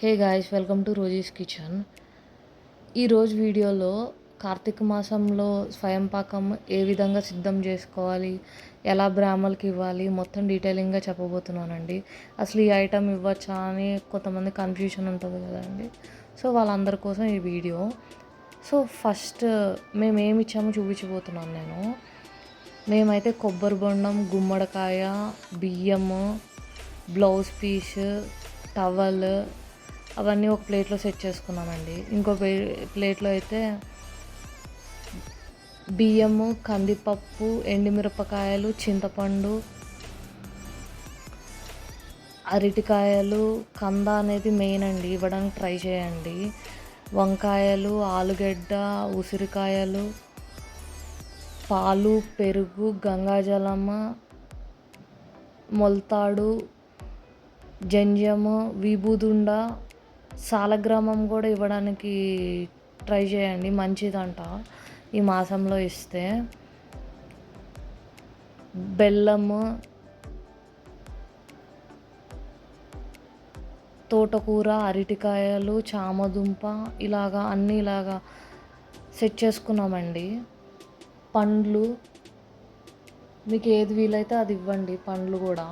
Hey guys, welcome to Rosie's kitchen. ఈరోజు వీడియోలో కార్తీక మాసంలో స్వయం పాకం ఏ విధంగా సిద్ధం చేసుకోవాలి, ఎలా బ్రాహ్మలకి ఇవ్వాలి, మొత్తం డీటెయిలింగ్గా చెప్పబోతున్నానండి. అసలు ఈ ఐటెం ఇవ్వచ్చా అని కొంతమంది కన్ఫ్యూషన్ ఉంటుంది కదండి. సో వాళ్ళందరి కోసం ఈ వీడియో. సో ఫస్ట్ మేము ఏమి ఇచ్చామో చూపించబోతున్నాను నేను. మేమైతే కొబ్బరి బొండం, గుమ్మడికాయ, బియ్యము, బ్లౌజ్ పీస్, టవల్ అవన్నీ ఒక ప్లేట్లో సెట్ చేసుకున్నామండి. ఇంకో ప్లేట్లో అయితే బియ్యము, కందిపప్పు, ఎండుమిరపకాయలు, చింతపండు, అరటికాయలు, కంద అనేది మెయిన్ అండి, ఇవ్వడానికి ట్రై చేయండి. వంకాయలు, ఆలుగడ్డ, ఉసిరికాయలు, పాలు, పెరుగు, గంగాజలము, మొలతాడు, జంజము, విభూదుండ, సాలగ్రామం కూడా ఇవ్వడానికి ట్రై చేయండి, మంచిదంట ఈ మాసంలో ఇస్తే. బెల్లము, తోటకూర, అరటికాయలు, చామదుంప, ఇలాగా అన్నీ ఇలాగా సెట్ చేసుకున్నామండి. పండ్లు మీకు ఏది వీలైతే అది ఇవ్వండి, పండ్లు కూడా.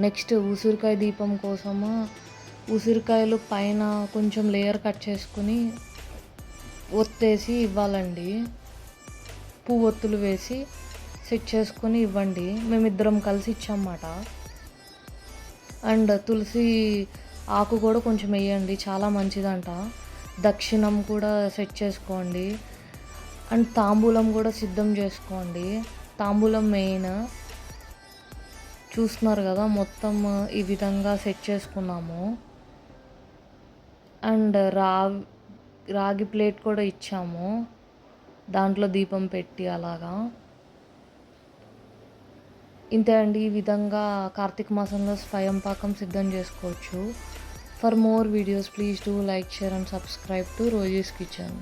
నెక్స్ట్ ఉసిరికాయ దీపం కోసము ఉసిరికాయలు పైన కొంచెం లేయర్ కట్ చేసుకుని ఒత్తేసి ఇవ్వాలండి. పువ్వొత్తులు వేసి సెట్ చేసుకొని ఇవ్వండి. మేమిద్దరం కలిసి ఇచ్చామన్నమాట. అండ్ తులసి ఆకు కూడా కొంచెం వేయండి, చాలా మంచిదంట. దక్షిణం కూడా సెట్ చేసుకోండి. అండ్ తాంబూలం కూడా సిద్ధం చేసుకోండి. తాంబూలం మెయిన్. చూస్తున్నారు కదా, మొత్తం ఈ విధంగా సెట్ చేసుకున్నాము. అండ్ రాగి ప్లేట్ కూడా ఇచ్చాము, దాంట్లో దీపం పెట్టి అలాగా. ఇంతే అండి, ఈ విధంగా కార్తీక మాసంలో స్వయం పాకం సిద్ధం చేసుకోవచ్చు. For more videos please do like, share and subscribe to Rosie's kitchen.